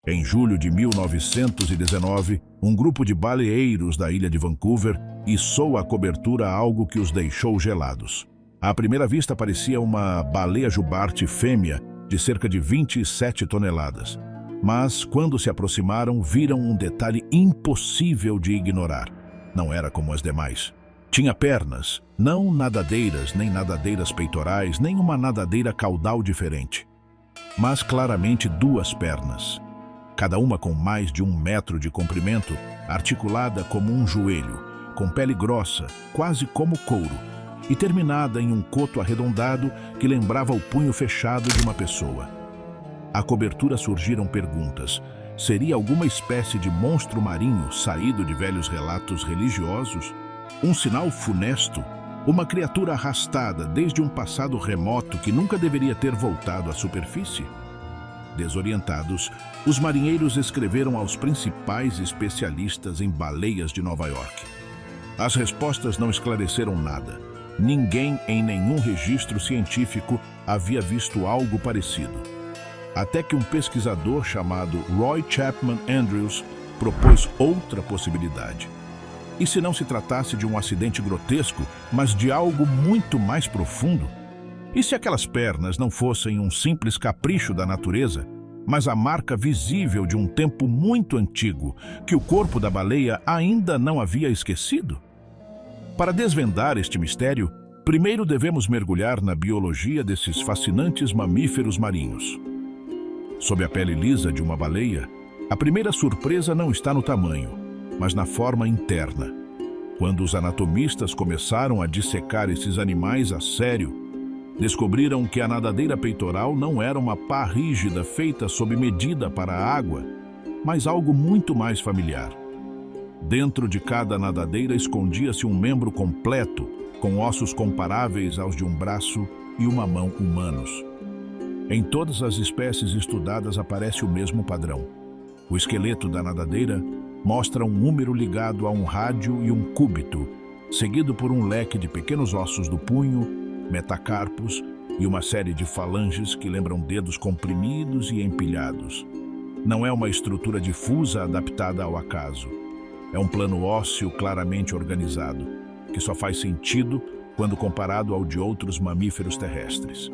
Em julho de 1919, um grupo de baleeiros da ilha de Vancouver içou a cobertura a algo que os deixou gelados. À primeira vista parecia uma baleia jubarte fêmea de cerca de 27 toneladas. Mas, quando se aproximaram, viram um detalhe impossível de ignorar. Não era como as demais. Tinha pernas, não nadadeiras, nem nadadeiras peitorais, nem uma nadadeira caudal diferente. Mas claramente duas pernas. Cada uma com mais de 1 metro de comprimento, articulada como um joelho, com pele grossa, quase como couro, e terminada em um coto arredondado que lembrava o punho fechado de uma pessoa. À cobertura surgiram perguntas. Seria alguma espécie de monstro marinho saído de velhos relatos religiosos? Um sinal funesto? Uma criatura arrastada desde um passado remoto que nunca deveria ter voltado à superfície? Desorientados, os marinheiros escreveram aos principais especialistas em baleias de Nova York. As respostas não esclareceram nada. Ninguém em nenhum registro científico havia visto algo parecido. Até que um pesquisador chamado Roy Chapman Andrews propôs outra possibilidade. E se não se tratasse de um acidente grotesco, mas de algo muito mais profundo? E se aquelas pernas não fossem um simples capricho da natureza, mas a marca visível de um tempo muito antigo, que o corpo da baleia ainda não havia esquecido? Para desvendar este mistério, primeiro devemos mergulhar na biologia desses fascinantes mamíferos marinhos. Sob a pele lisa de uma baleia, a primeira surpresa não está no tamanho, mas na forma interna. Quando os anatomistas começaram a dissecar esses animais a sério, descobriram que a nadadeira peitoral não era uma pá rígida feita sob medida para a água, mas algo muito mais familiar. Dentro de cada nadadeira escondia-se um membro completo, com ossos comparáveis aos de um braço e uma mão humanos. Em todas as espécies estudadas aparece o mesmo padrão. O esqueleto da nadadeira mostra um húmero ligado a um rádio e um cúbito, seguido por um leque de pequenos ossos do punho, metacarpos e uma série de falanges que lembram dedos comprimidos e empilhados. Não é uma estrutura difusa adaptada ao acaso. É um plano ósseo claramente organizado, que só faz sentido quando comparado ao de outros mamíferos terrestres.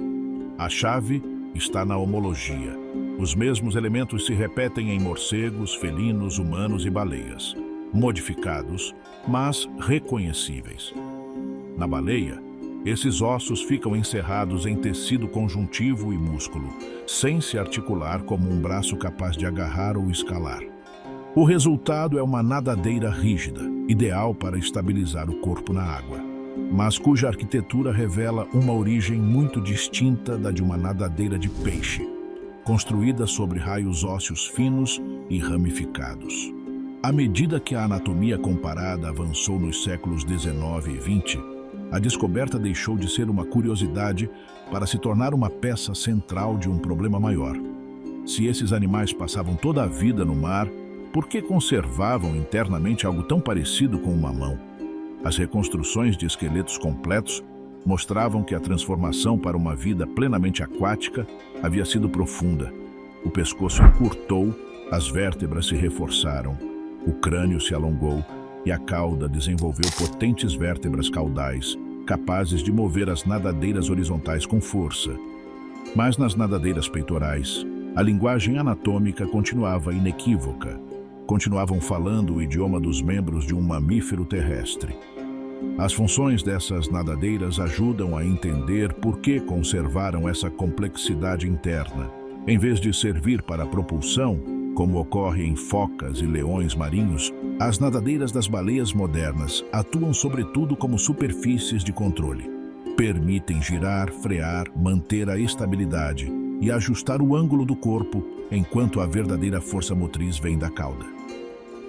A chave está na homologia. Os mesmos elementos se repetem em morcegos, felinos, humanos e baleias, modificados, mas reconhecíveis. Na baleia, esses ossos ficam encerrados em tecido conjuntivo e músculo, sem se articular como um braço capaz de agarrar ou escalar. O resultado é uma nadadeira rígida, ideal para estabilizar o corpo na água, mas cuja arquitetura revela uma origem muito distinta da de uma nadadeira de peixe, construída sobre raios ósseos finos e ramificados. À medida que a anatomia comparada avançou nos séculos XIX e XX, a descoberta deixou de ser uma curiosidade para se tornar uma peça central de um problema maior. Se esses animais passavam toda a vida no mar, por que conservavam internamente algo tão parecido com uma mão? As reconstruções de esqueletos completos mostravam que a transformação para uma vida plenamente aquática havia sido profunda. O pescoço encurtou, as vértebras se reforçaram, o crânio se alongou e a cauda desenvolveu potentes vértebras caudais, capazes de mover as nadadeiras horizontais com força. Mas nas nadadeiras peitorais, a linguagem anatômica continuava inequívoca. Continuavam falando o idioma dos membros de um mamífero terrestre. As funções dessas nadadeiras ajudam a entender por que conservaram essa complexidade interna. Em vez de servir para a propulsão, como ocorre em focas e leões marinhos, as nadadeiras das baleias modernas atuam sobretudo como superfícies de controle. Permitem girar, frear, manter a estabilidade e ajustar o ângulo do corpo, enquanto a verdadeira força motriz vem da cauda.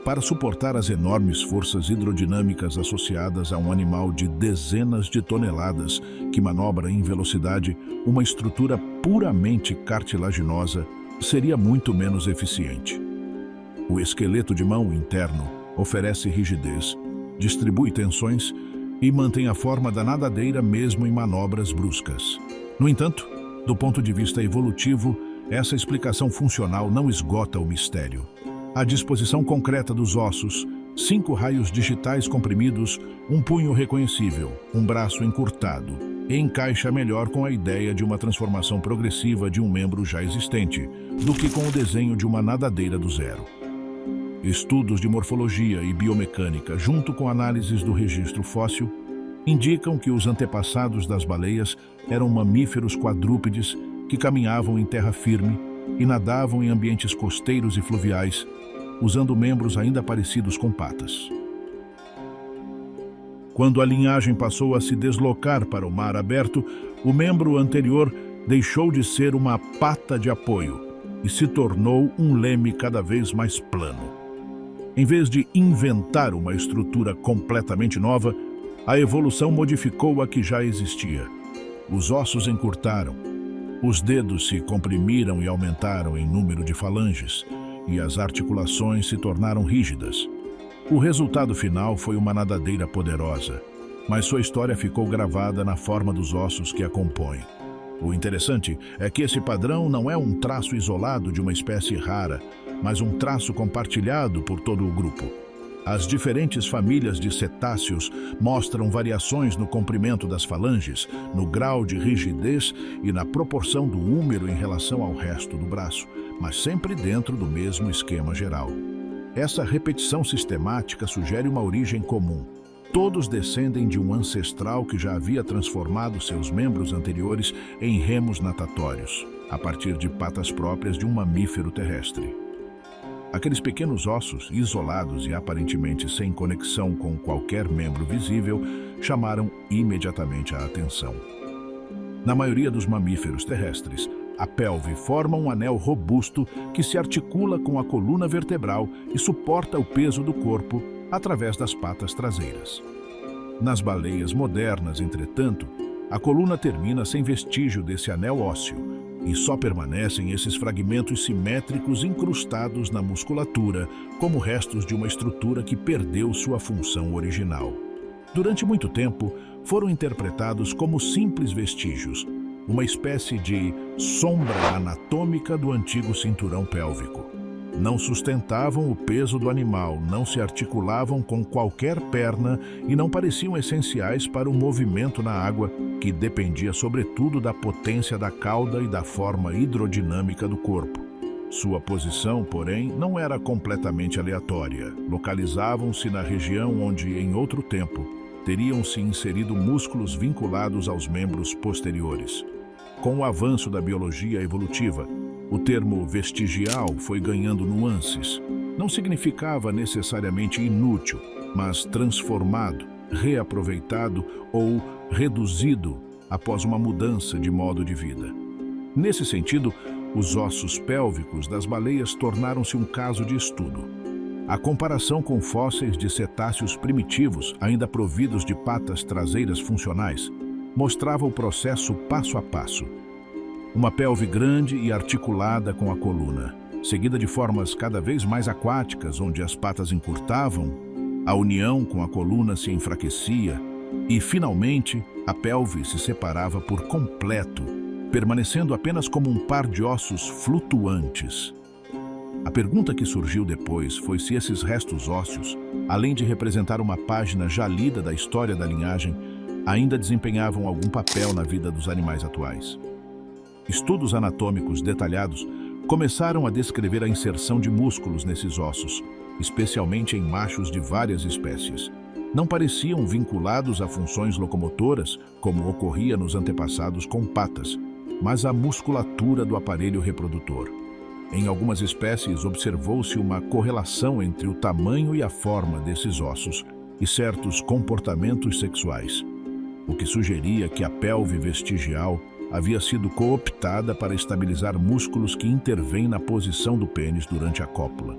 Para suportar as enormes forças hidrodinâmicas associadas a um animal de dezenas de toneladas que manobra em velocidade, uma estrutura puramente cartilaginosa seria muito menos eficiente. O esqueleto de mão interno oferece rigidez, distribui tensões e mantém a forma da nadadeira mesmo em manobras bruscas. No entanto, do ponto de vista evolutivo, essa explicação funcional não esgota o mistério. A disposição concreta dos ossos, 5 raios digitais comprimidos, um punho reconhecível, um braço encurtado, encaixa melhor com a ideia de uma transformação progressiva de um membro já existente, do que com o desenho de uma nadadeira do zero. Estudos de morfologia e biomecânica, junto com análises do registro fóssil, indicam que os antepassados das baleias eram mamíferos quadrúpedes que caminhavam em terra firme e nadavam em ambientes costeiros e fluviais, usando membros ainda parecidos com patas. Quando a linhagem passou a se deslocar para o mar aberto, o membro anterior deixou de ser uma pata de apoio e se tornou um leme cada vez mais plano. Em vez de inventar uma estrutura completamente nova, a evolução modificou a que já existia. Os ossos encurtaram, os dedos se comprimiram e aumentaram em número de falanges, e as articulações se tornaram rígidas. O resultado final foi uma nadadeira poderosa, mas sua história ficou gravada na forma dos ossos que a compõem. O interessante é que esse padrão não é um traço isolado de uma espécie rara, mas um traço compartilhado por todo o grupo. As diferentes famílias de cetáceos mostram variações no comprimento das falanges, no grau de rigidez e na proporção do húmero em relação ao resto do braço, mas sempre dentro do mesmo esquema geral. Essa repetição sistemática sugere uma origem comum. Todos descendem de um ancestral que já havia transformado seus membros anteriores em remos natatórios, a partir de patas próprias de um mamífero terrestre. Aqueles pequenos ossos, isolados e aparentemente sem conexão com qualquer membro visível, chamaram imediatamente a atenção. Na maioria dos mamíferos terrestres, a pelve forma um anel robusto que se articula com a coluna vertebral e suporta o peso do corpo através das patas traseiras. Nas baleias modernas, entretanto, a coluna termina sem vestígio desse anel ósseo e só permanecem esses fragmentos simétricos incrustados na musculatura, como restos de uma estrutura que perdeu sua função original. Durante muito tempo, foram interpretados como simples vestígios, uma espécie de sombra anatômica do antigo cinturão pélvico. Não sustentavam o peso do animal, não se articulavam com qualquer perna e não pareciam essenciais para o movimento na água, que dependia sobretudo da potência da cauda e da forma hidrodinâmica do corpo. Sua posição, porém, não era completamente aleatória. Localizavam-se na região onde, em outro tempo, teriam se inserido músculos vinculados aos membros posteriores. Com o avanço da biologia evolutiva, o termo vestigial foi ganhando nuances. Não significava necessariamente inútil, mas transformado, reaproveitado ou reduzido após uma mudança de modo de vida. Nesse sentido, os ossos pélvicos das baleias tornaram-se um caso de estudo. A comparação com fósseis de cetáceos primitivos, ainda providos de patas traseiras funcionais, mostrava o processo passo a passo. Uma pelve grande e articulada com a coluna, seguida de formas cada vez mais aquáticas, onde as patas encurtavam, a união com a coluna se enfraquecia e, finalmente, a pelve se separava por completo, permanecendo apenas como um par de ossos flutuantes. A pergunta que surgiu depois foi se esses restos ósseos, além de representar uma página já lida da história da linhagem, ainda desempenhavam algum papel na vida dos animais atuais. Estudos anatômicos detalhados começaram a descrever a inserção de músculos nesses ossos, especialmente em machos de várias espécies. Não pareciam vinculados a funções locomotoras, como ocorria nos antepassados com patas, mas à musculatura do aparelho reprodutor. Em algumas espécies, observou-se uma correlação entre o tamanho e a forma desses ossos e certos comportamentos sexuais, o que sugeria que a pelve vestigial havia sido cooptada para estabilizar músculos que intervêm na posição do pênis durante a cópula.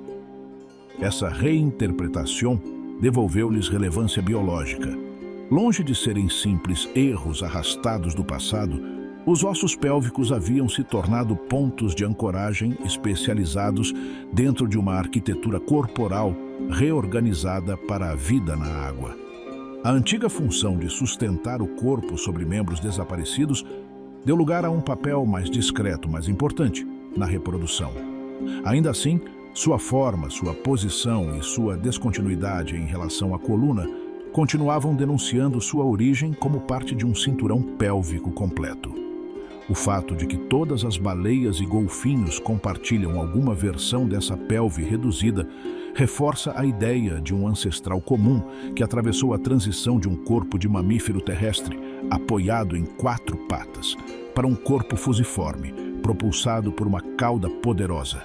Essa reinterpretação devolveu-lhes relevância biológica. Longe de serem simples erros arrastados do passado, os ossos pélvicos haviam se tornado pontos de ancoragem especializados dentro de uma arquitetura corporal reorganizada para a vida na água. A antiga função de sustentar o corpo sobre membros desaparecidos deu lugar a um papel mais discreto, mas importante, na reprodução. Ainda assim, sua forma, sua posição e sua descontinuidade em relação à coluna continuavam denunciando sua origem como parte de um cinturão pélvico completo. O fato de que todas as baleias e golfinhos compartilham alguma versão dessa pelve reduzida reforça a ideia de um ancestral comum que atravessou a transição de um corpo de mamífero terrestre apoiado em 4 patas para um corpo fusiforme, propulsado por uma cauda poderosa.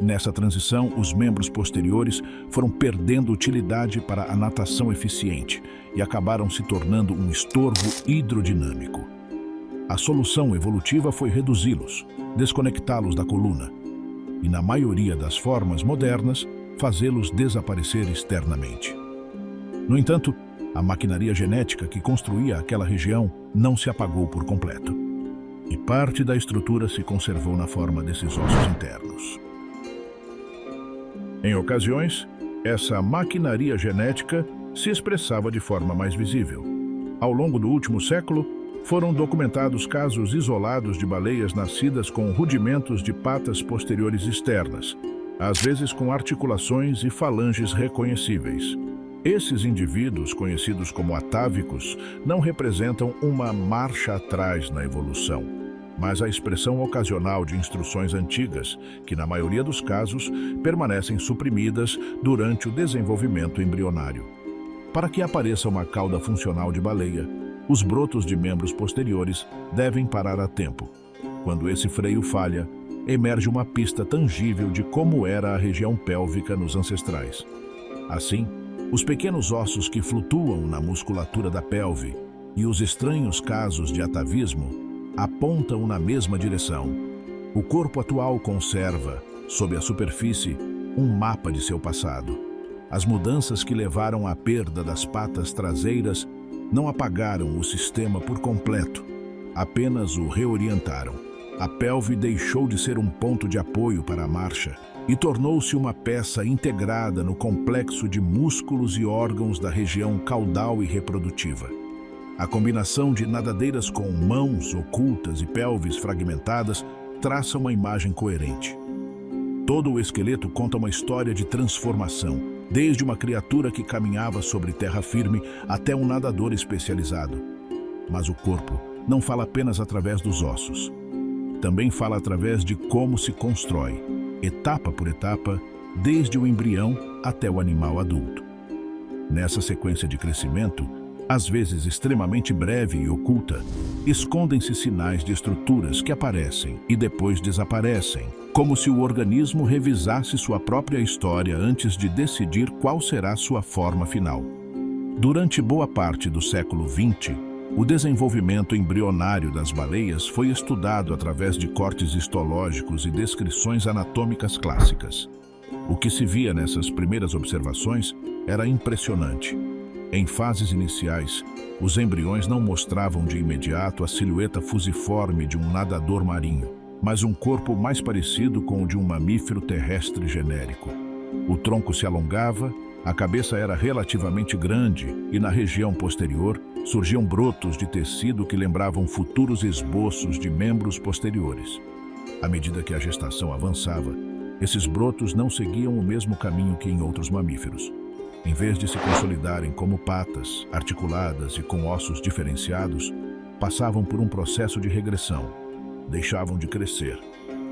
Nessa transição, os membros posteriores foram perdendo utilidade para a natação eficiente e acabaram se tornando um estorvo hidrodinâmico. A solução evolutiva foi reduzi-los, desconectá-los da coluna e, na maioria das formas modernas, fazê-los desaparecer externamente. No entanto, a maquinaria genética que construía aquela região não se apagou por completo, e parte da estrutura se conservou na forma desses ossos internos. Em ocasiões, essa maquinaria genética se expressava de forma mais visível. Ao longo do último século, foram documentados casos isolados de baleias nascidas com rudimentos de patas posteriores externas, às vezes com articulações e falanges reconhecíveis. Esses indivíduos, conhecidos como atávicos, não representam uma marcha atrás na evolução, mas a expressão ocasional de instruções antigas, que na maioria dos casos permanecem suprimidas durante o desenvolvimento embrionário. Para que apareça uma cauda funcional de baleia, os brotos de membros posteriores devem parar a tempo. Quando esse freio falha, emerge uma pista tangível de como era a região pélvica nos ancestrais. Assim, os pequenos ossos que flutuam na musculatura da pelve e os estranhos casos de atavismo apontam na mesma direção. O corpo atual conserva, sob a superfície, um mapa de seu passado. As mudanças que levaram à perda das patas traseiras não apagaram o sistema por completo, apenas o reorientaram. A pelve deixou de ser um ponto de apoio para a marcha e tornou-se uma peça integrada no complexo de músculos e órgãos da região caudal e reprodutiva. A combinação de nadadeiras com mãos ocultas e pelves fragmentadas traça uma imagem coerente. Todo o esqueleto conta uma história de transformação, desde uma criatura que caminhava sobre terra firme até um nadador especializado. Mas o corpo não fala apenas através dos ossos. Também fala através de como se constrói, etapa por etapa, desde o embrião até o animal adulto. Nessa sequência de crescimento, às vezes extremamente breve e oculta, escondem-se sinais de estruturas que aparecem e depois desaparecem, como se o organismo revisasse sua própria história antes de decidir qual será sua forma final. Durante boa parte do século XX, o desenvolvimento embrionário das baleias foi estudado através de cortes histológicos e descrições anatômicas clássicas. O que se via nessas primeiras observações era impressionante. Em fases iniciais, os embriões não mostravam de imediato a silhueta fusiforme de um nadador marinho, mas um corpo mais parecido com o de um mamífero terrestre genérico. O tronco se alongava, a cabeça era relativamente grande e na região posterior surgiam brotos de tecido que lembravam futuros esboços de membros posteriores. À medida que a gestação avançava, esses brotos não seguiam o mesmo caminho que em outros mamíferos. Em vez de se consolidarem como patas, articuladas e com ossos diferenciados, passavam por um processo de regressão. Deixavam de crescer,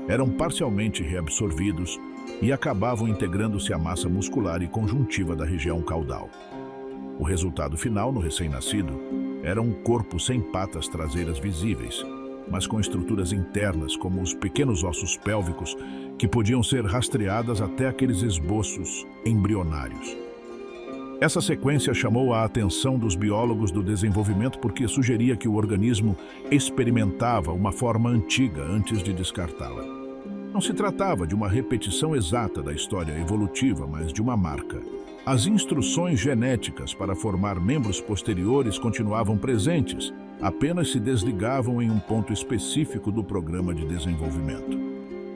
eram parcialmente reabsorvidos e acabavam integrando-se à massa muscular e conjuntiva da região caudal. O resultado final no recém-nascido era um corpo sem patas traseiras visíveis, mas com estruturas internas como os pequenos ossos pélvicos que podiam ser rastreadas até aqueles esboços embrionários. Essa sequência chamou a atenção dos biólogos do desenvolvimento porque sugeria que o organismo experimentava uma forma antiga antes de descartá-la. Não se tratava de uma repetição exata da história evolutiva, mas de uma marca. As instruções genéticas para formar membros posteriores continuavam presentes, apenas se desligavam em um ponto específico do programa de desenvolvimento.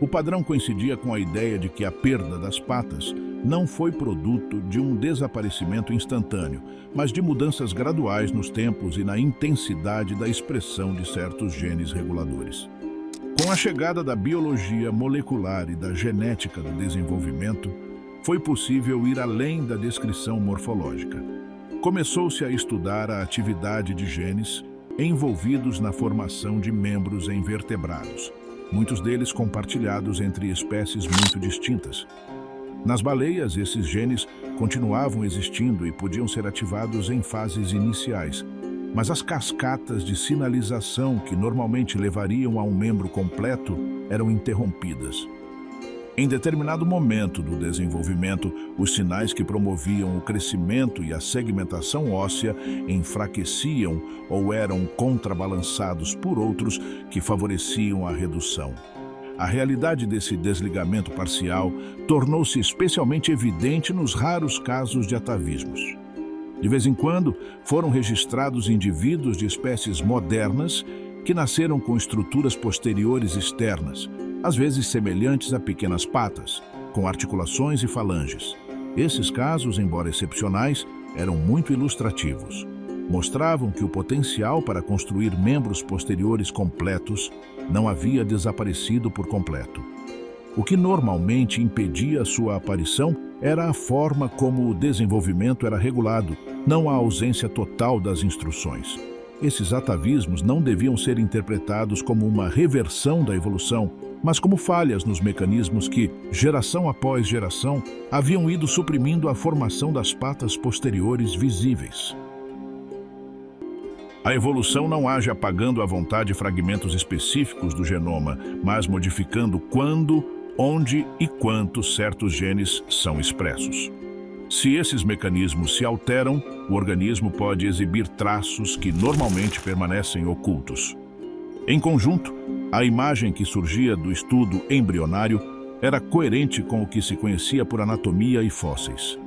O padrão coincidia com a ideia de que a perda das patas não foi produto de um desaparecimento instantâneo, mas de mudanças graduais nos tempos e na intensidade da expressão de certos genes reguladores. Com a chegada da biologia molecular e da genética do desenvolvimento, foi possível ir além da descrição morfológica. Começou-se a estudar a atividade de genes envolvidos na formação de membros em vertebrados, muitos deles compartilhados entre espécies muito distintas. Nas baleias, esses genes continuavam existindo e podiam ser ativados em fases iniciais, mas as cascatas de sinalização que normalmente levariam a um membro completo eram interrompidas. Em determinado momento do desenvolvimento, os sinais que promoviam o crescimento e a segmentação óssea enfraqueciam ou eram contrabalançados por outros que favoreciam a redução. A realidade desse desligamento parcial tornou-se especialmente evidente nos raros casos de atavismos. De vez em quando, foram registrados indivíduos de espécies modernas que nasceram com estruturas posteriores externas, às vezes semelhantes a pequenas patas, com articulações e falanges. Esses casos, embora excepcionais, eram muito ilustrativos. Mostravam que o potencial para construir membros posteriores completos não havia desaparecido por completo. O que normalmente impedia sua aparição era a forma como o desenvolvimento era regulado, não a ausência total das instruções. Esses atavismos não deviam ser interpretados como uma reversão da evolução, mas como falhas nos mecanismos que, geração após geração, haviam ido suprimindo a formação das patas posteriores visíveis. A evolução não age apagando à vontade fragmentos específicos do genoma, mas modificando quando, onde e quanto certos genes são expressos. Se esses mecanismos se alteram, o organismo pode exibir traços que normalmente permanecem ocultos. Em conjunto, a imagem que surgia do estudo embrionário era coerente com o que se conhecia por anatomia e fósseis.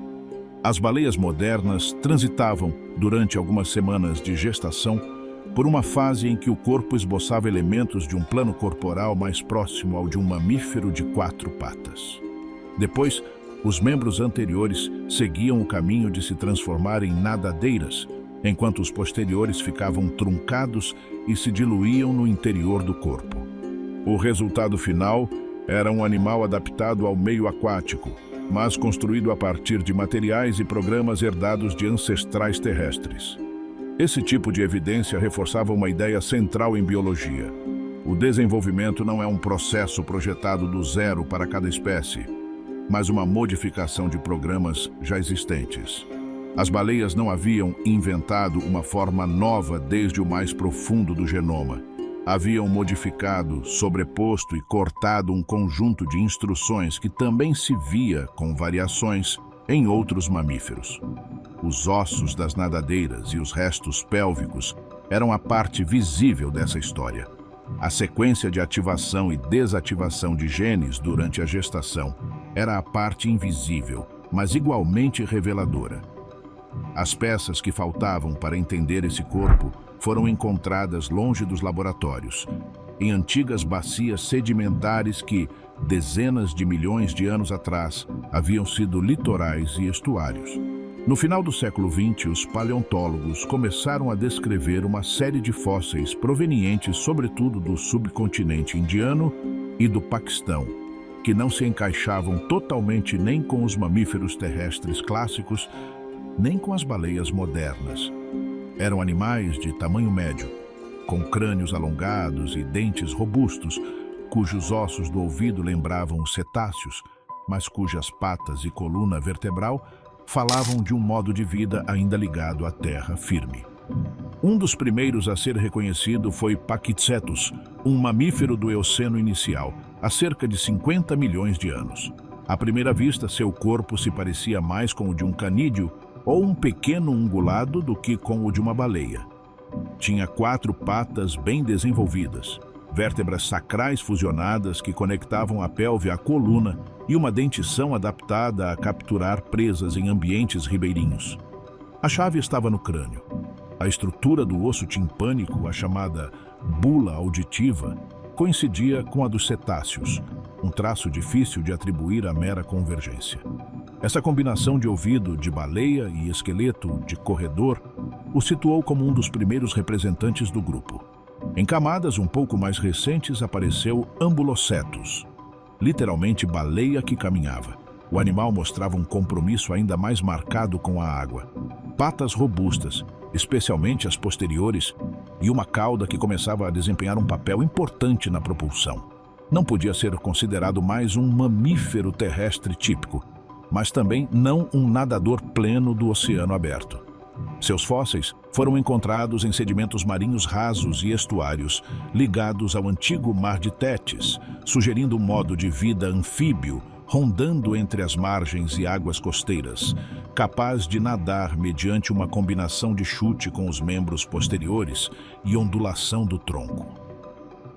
As baleias modernas transitavam, durante algumas semanas de gestação, por uma fase em que o corpo esboçava elementos de um plano corporal mais próximo ao de um mamífero de 4 patas. Depois, os membros anteriores seguiam o caminho de se transformar em nadadeiras, enquanto os posteriores ficavam truncados e se diluíam no interior do corpo. O resultado final era um animal adaptado ao meio aquático, mas construído a partir de materiais e programas herdados de ancestrais terrestres. Esse tipo de evidência reforçava uma ideia central em biologia. O desenvolvimento não é um processo projetado do zero para cada espécie, mas uma modificação de programas já existentes. As baleias não haviam inventado uma forma nova desde o mais profundo do genoma. Haviam modificado, sobreposto e cortado um conjunto de instruções que também se via com variações em outros mamíferos. Os ossos das nadadeiras e os restos pélvicos eram a parte visível dessa história. A sequência de ativação e desativação de genes durante a gestação era a parte invisível, mas igualmente reveladora. As peças que faltavam para entender esse corpo foram encontradas longe dos laboratórios, em antigas bacias sedimentares que, dezenas de milhões de anos atrás, haviam sido litorais e estuários. No final do século XX, os paleontólogos começaram a descrever uma série de fósseis provenientes sobretudo do subcontinente indiano e do Paquistão, que não se encaixavam totalmente nem com os mamíferos terrestres clássicos, nem com as baleias modernas. Eram animais de tamanho médio, com crânios alongados e dentes robustos, cujos ossos do ouvido lembravam os cetáceos, mas cujas patas e coluna vertebral falavam de um modo de vida ainda ligado à terra firme. Um dos primeiros a ser reconhecido foi Pakicetus, um mamífero do Eoceno inicial, há cerca de 50 milhões de anos. À primeira vista, seu corpo se parecia mais com o de um canídeo ou um pequeno ungulado do que com o de uma baleia. Tinha 4 patas bem desenvolvidas, vértebras sacrais fusionadas que conectavam a pelve à coluna e uma dentição adaptada a capturar presas em ambientes ribeirinhos. A chave estava no crânio. A estrutura do osso timpânico, a chamada bula auditiva, coincidia com a dos cetáceos, um traço difícil de atribuir à mera convergência. Essa combinação de ouvido de baleia e esqueleto de corredor o situou como um dos primeiros representantes do grupo. Em camadas um pouco mais recentes apareceu Ambulocetus, literalmente baleia que caminhava. O animal mostrava um compromisso ainda mais marcado com a água. Patas robustas, especialmente as posteriores, e uma cauda que começava a desempenhar um papel importante na propulsão. Não podia ser considerado mais um mamífero terrestre típico, mas também não um nadador pleno do oceano aberto. Seus fósseis foram encontrados em sedimentos marinhos rasos e estuários, ligados ao antigo Mar de Tétis, sugerindo um modo de vida anfíbio, rondando entre as margens e águas costeiras, capaz de nadar mediante uma combinação de chute com os membros posteriores e ondulação do tronco.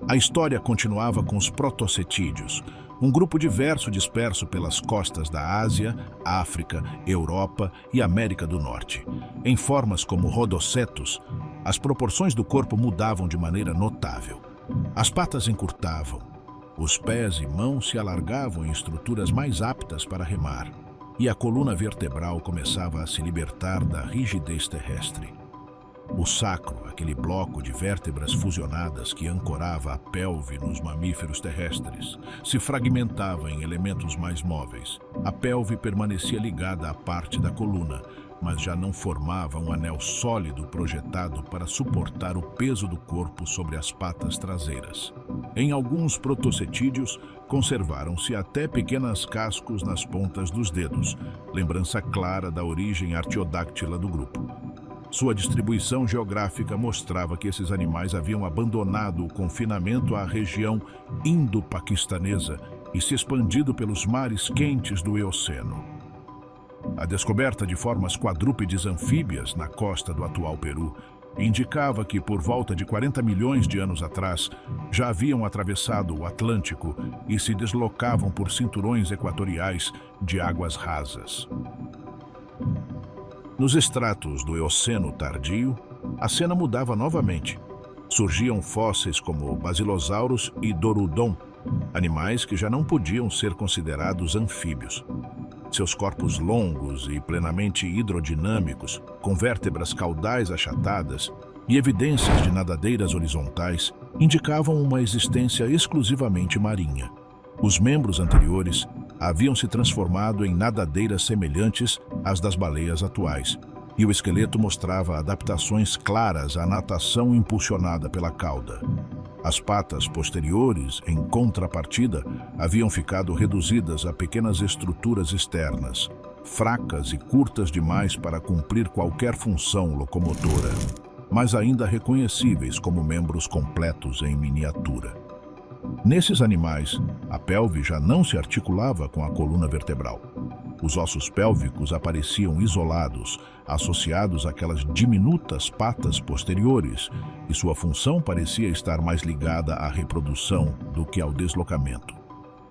A história continuava com os protocetídeos, um grupo diverso disperso pelas costas da Ásia, África, Europa e América do Norte. Em formas como Rhodocetus, as proporções do corpo mudavam de maneira notável. As patas encurtavam, os pés e mãos se alargavam em estruturas mais aptas para remar, e a coluna vertebral começava a se libertar da rigidez terrestre. O sacro, aquele bloco de vértebras fusionadas que ancorava a pelve nos mamíferos terrestres, se fragmentava em elementos mais móveis. A pelve permanecia ligada à parte da coluna, mas já não formava um anel sólido projetado para suportar o peso do corpo sobre as patas traseiras. Em alguns protocetídeos, conservaram-se até pequenos cascos nas pontas dos dedos, lembrança clara da origem artiodáctila do grupo. Sua distribuição geográfica mostrava que esses animais haviam abandonado o confinamento à região indo-paquistanesa e se expandido pelos mares quentes do Eoceno. A descoberta de formas quadrúpedes anfíbias na costa do atual Peru indicava que, por volta de 40 milhões de anos atrás, já haviam atravessado o Atlântico e se deslocavam por cinturões equatoriais de águas rasas. Nos estratos do Eoceno tardio, a cena mudava novamente. Surgiam fósseis como Basilosaurus e Dorudon, animais que já não podiam ser considerados anfíbios. Seus corpos longos e plenamente hidrodinâmicos, com vértebras caudais achatadas e evidências de nadadeiras horizontais, indicavam uma existência exclusivamente marinha. Os membros anteriores haviam se transformado em nadadeiras semelhantes às das baleias atuais, e o esqueleto mostrava adaptações claras à natação impulsionada pela cauda. As patas posteriores, em contrapartida, haviam ficado reduzidas a pequenas estruturas externas, fracas e curtas demais para cumprir qualquer função locomotora, mas ainda reconhecíveis como membros completos em miniatura. Nesses animais, a pelve já não se articulava com a coluna vertebral. Os ossos pélvicos apareciam isolados, associados àquelas diminutas patas posteriores, e sua função parecia estar mais ligada à reprodução do que ao deslocamento.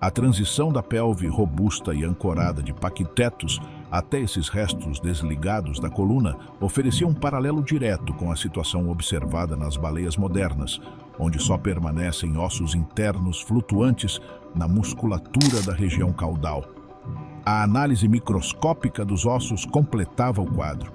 A transição da pelve robusta e ancorada de Pachycetus até esses restos desligados da coluna oferecia um paralelo direto com a situação observada nas baleias modernas, onde só permanecem ossos internos flutuantes na musculatura da região caudal. A análise microscópica dos ossos completava o quadro.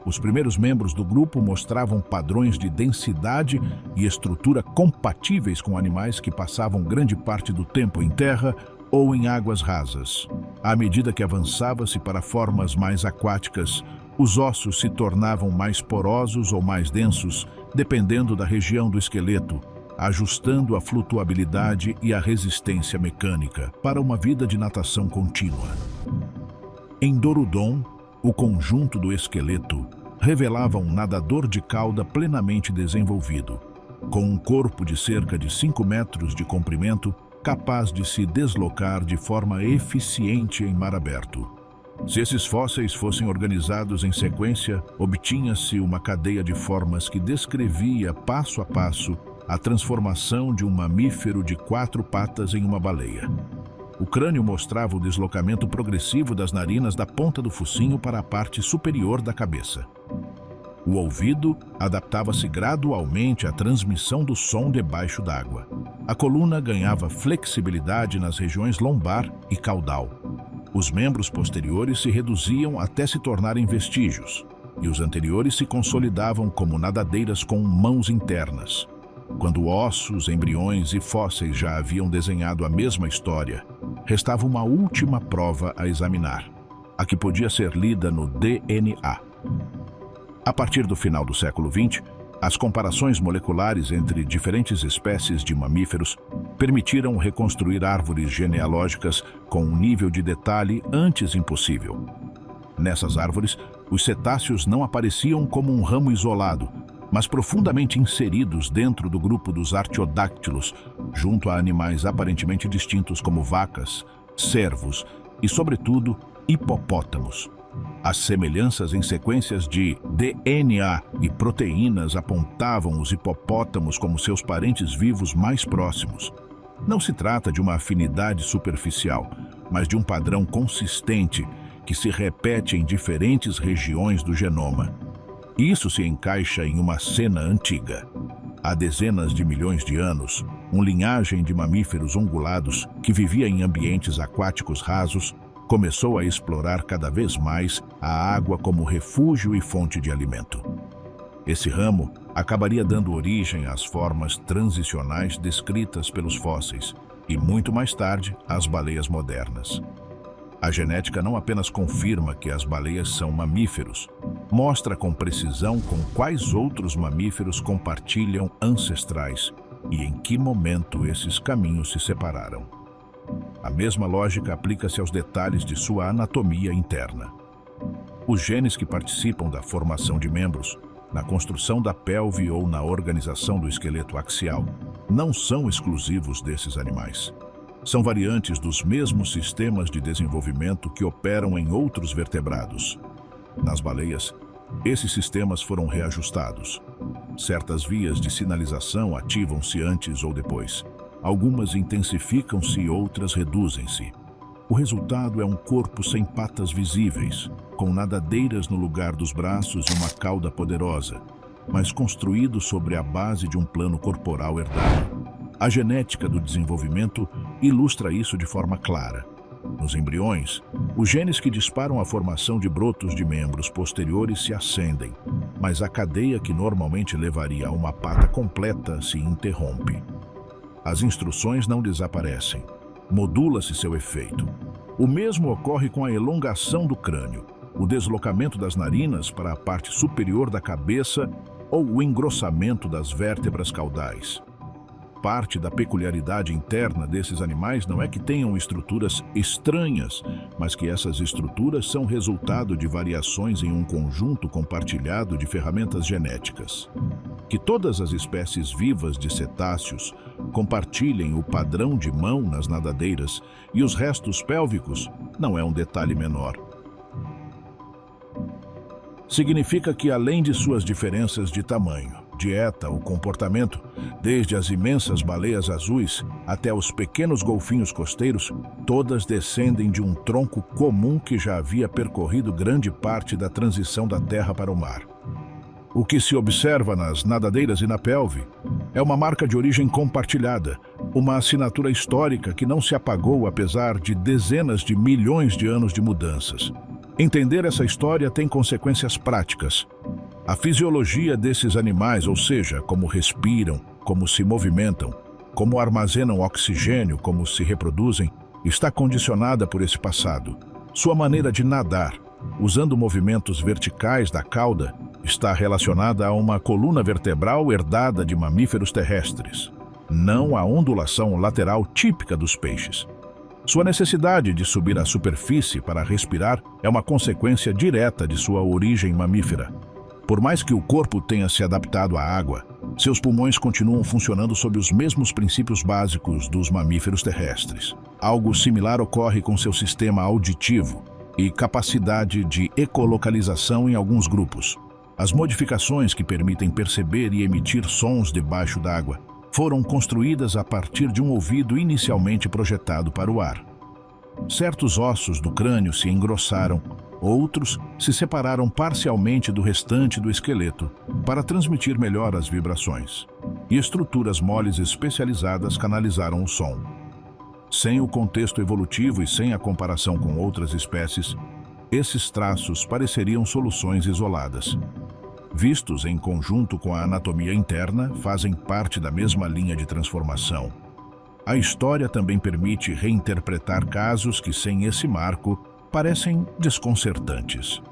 Os primeiros membros do grupo mostravam padrões de densidade e estrutura compatíveis com animais que passavam grande parte do tempo em terra ou em águas rasas. À medida que avançava-se para formas mais aquáticas, os ossos se tornavam mais porosos ou mais densos, dependendo da região do esqueleto, ajustando a flutuabilidade e a resistência mecânica para uma vida de natação contínua. Em Dorudon, o conjunto do esqueleto revelava um nadador de cauda plenamente desenvolvido, com um corpo de cerca de 5 metros de comprimento, capaz de se deslocar de forma eficiente em mar aberto. Se esses fósseis fossem organizados em sequência, obtinha-se uma cadeia de formas que descrevia passo a passo a transformação de um mamífero de 4 patas em uma baleia. O crânio mostrava o deslocamento progressivo das narinas da ponta do focinho para a parte superior da cabeça. O ouvido adaptava-se gradualmente à transmissão do som debaixo d'água. A coluna ganhava flexibilidade nas regiões lombar e caudal. Os membros posteriores se reduziam até se tornarem vestígios, e os anteriores se consolidavam como nadadeiras com mãos internas. Quando ossos, embriões e fósseis já haviam desenhado a mesma história, restava uma última prova a examinar, a que podia ser lida no DNA. A partir do final do século XX, as comparações moleculares entre diferentes espécies de mamíferos permitiram reconstruir árvores genealógicas com um nível de detalhe antes impossível. Nessas árvores, os cetáceos não apareciam como um ramo isolado, mas profundamente inseridos dentro do grupo dos artiodáctilos, junto a animais aparentemente distintos como vacas, cervos e, sobretudo, hipopótamos. As semelhanças em sequências de DNA e proteínas apontavam os hipopótamos como seus parentes vivos mais próximos. Não se trata de uma afinidade superficial, mas de um padrão consistente que se repete em diferentes regiões do genoma. Isso se encaixa em uma cena antiga. Há dezenas de milhões de anos, uma linhagem de mamíferos ungulados que vivia em ambientes aquáticos rasos começou a explorar cada vez mais a água como refúgio e fonte de alimento. Esse ramo acabaria dando origem às formas transicionais descritas pelos fósseis e, muito mais tarde, às baleias modernas. A genética não apenas confirma que as baleias são mamíferos, mostra com precisão com quais outros mamíferos compartilham ancestrais e em que momento esses caminhos se separaram. A mesma lógica aplica-se aos detalhes de sua anatomia interna. Os genes que participam da formação de membros, na construção da pelve ou na organização do esqueleto axial, não são exclusivos desses animais. São variantes dos mesmos sistemas de desenvolvimento que operam em outros vertebrados. Nas baleias, esses sistemas foram reajustados. Certas vias de sinalização ativam-se antes ou depois. Algumas intensificam-se e outras reduzem-se. O resultado é um corpo sem patas visíveis, com nadadeiras no lugar dos braços e uma cauda poderosa, mas construído sobre a base de um plano corporal herdado. A genética do desenvolvimento ilustra isso de forma clara. Nos embriões, os genes que disparam a formação de brotos de membros posteriores se acendem, mas a cadeia que normalmente levaria a uma pata completa se interrompe. As instruções não desaparecem. Modula-se seu efeito. O mesmo ocorre com a elongação do crânio, o deslocamento das narinas para a parte superior da cabeça ou o engrossamento das vértebras caudais. Parte da peculiaridade interna desses animais não é que tenham estruturas estranhas, mas que essas estruturas são resultado de variações em um conjunto compartilhado de ferramentas genéticas. Que todas as espécies vivas de cetáceos compartilhem o padrão de mão nas nadadeiras e os restos pélvicos não é um detalhe menor. Significa que, além de suas diferenças de tamanho, dieta ou comportamento, desde as imensas baleias azuis até os pequenos golfinhos costeiros, todas descendem de um tronco comum que já havia percorrido grande parte da transição da terra para o mar. O que se observa nas nadadeiras e na pelve é uma marca de origem compartilhada, uma assinatura histórica que não se apagou apesar de dezenas de milhões de anos de mudanças. Entender essa história tem consequências práticas. A fisiologia desses animais, ou seja, como respiram, como se movimentam, como armazenam oxigênio, como se reproduzem, está condicionada por esse passado. Sua maneira de nadar, usando movimentos verticais da cauda, está relacionada a uma coluna vertebral herdada de mamíferos terrestres, não a ondulação lateral típica dos peixes. Sua necessidade de subir à superfície para respirar é uma consequência direta de sua origem mamífera. Por mais que o corpo tenha se adaptado à água, seus pulmões continuam funcionando sob os mesmos princípios básicos dos mamíferos terrestres. Algo similar ocorre com seu sistema auditivo e capacidade de ecolocalização em alguns grupos. As modificações que permitem perceber e emitir sons debaixo d'água foram construídas a partir de um ouvido inicialmente projetado para o ar. Certos ossos do crânio se engrossaram, outros se separaram parcialmente do restante do esqueleto para transmitir melhor as vibrações, e estruturas moles especializadas canalizaram o som. Sem o contexto evolutivo e sem a comparação com outras espécies, esses traços pareceriam soluções isoladas. vistos em conjunto com a anatomia interna, fazem parte da mesma linha de transformação. A história também permite reinterpretar casos que, sem esse marco, parecem desconcertantes.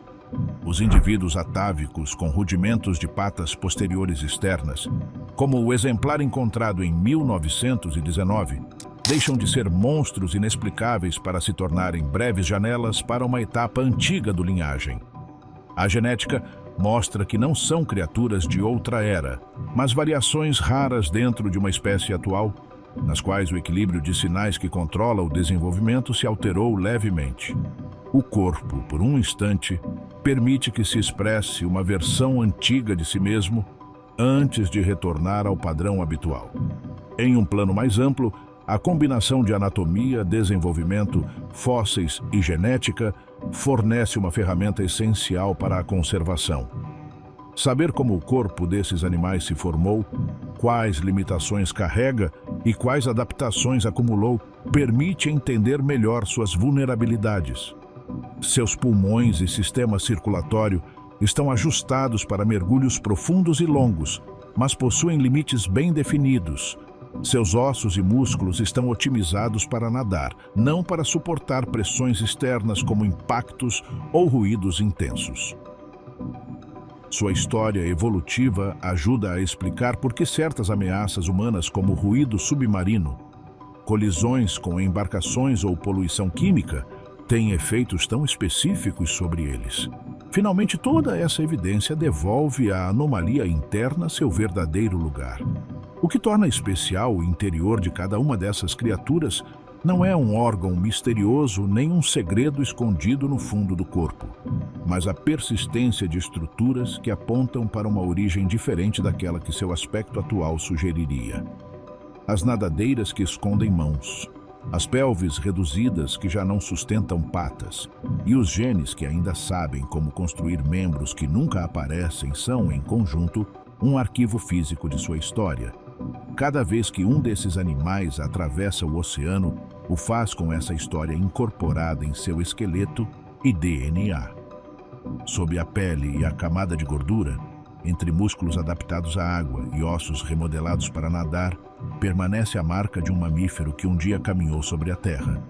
Os indivíduos atávicos com rudimentos de patas posteriores externas, como o exemplar encontrado em 1919, deixam de ser monstros inexplicáveis para se tornarem breves janelas para uma etapa antiga do linhagem. A genética mostra que não são criaturas de outra era, mas variações raras dentro de uma espécie atual, nas quais o equilíbrio de sinais que controla o desenvolvimento se alterou levemente. O corpo, por um instante, permite que se expresse uma versão antiga de si mesmo antes de retornar ao padrão habitual. Em um plano mais amplo, a combinação de anatomia, desenvolvimento, fósseis e genética fornece uma ferramenta essencial para a conservação. Saber como o corpo desses animais se formou, quais limitações carrega e quais adaptações acumulou, permite entender melhor suas vulnerabilidades. Seus pulmões e sistema circulatório estão ajustados para mergulhos profundos e longos, mas possuem limites bem definidos. Seus ossos e músculos estão otimizados para nadar, não para suportar pressões externas como impactos ou ruídos intensos. Sua história evolutiva ajuda a explicar por que certas ameaças humanas, como ruído submarino, colisões com embarcações ou poluição química, têm efeitos tão específicos sobre eles. Finalmente, toda essa evidência devolve à anomalia interna seu verdadeiro lugar. O que torna especial o interior de cada uma dessas criaturas não é um órgão misterioso nem um segredo escondido no fundo do corpo, mas a persistência de estruturas que apontam para uma origem diferente daquela que seu aspecto atual sugeriria. As nadadeiras que escondem mãos, as pelvis reduzidas que já não sustentam patas e os genes que ainda sabem como construir membros que nunca aparecem são, em conjunto, um arquivo físico de sua história. Cada vez que um desses animais atravessa o oceano, o faz com essa história incorporada em seu esqueleto e DNA. Sob a pele e a camada de gordura, entre músculos adaptados à água e ossos remodelados para nadar, permanece a marca de um mamífero que um dia caminhou sobre a Terra.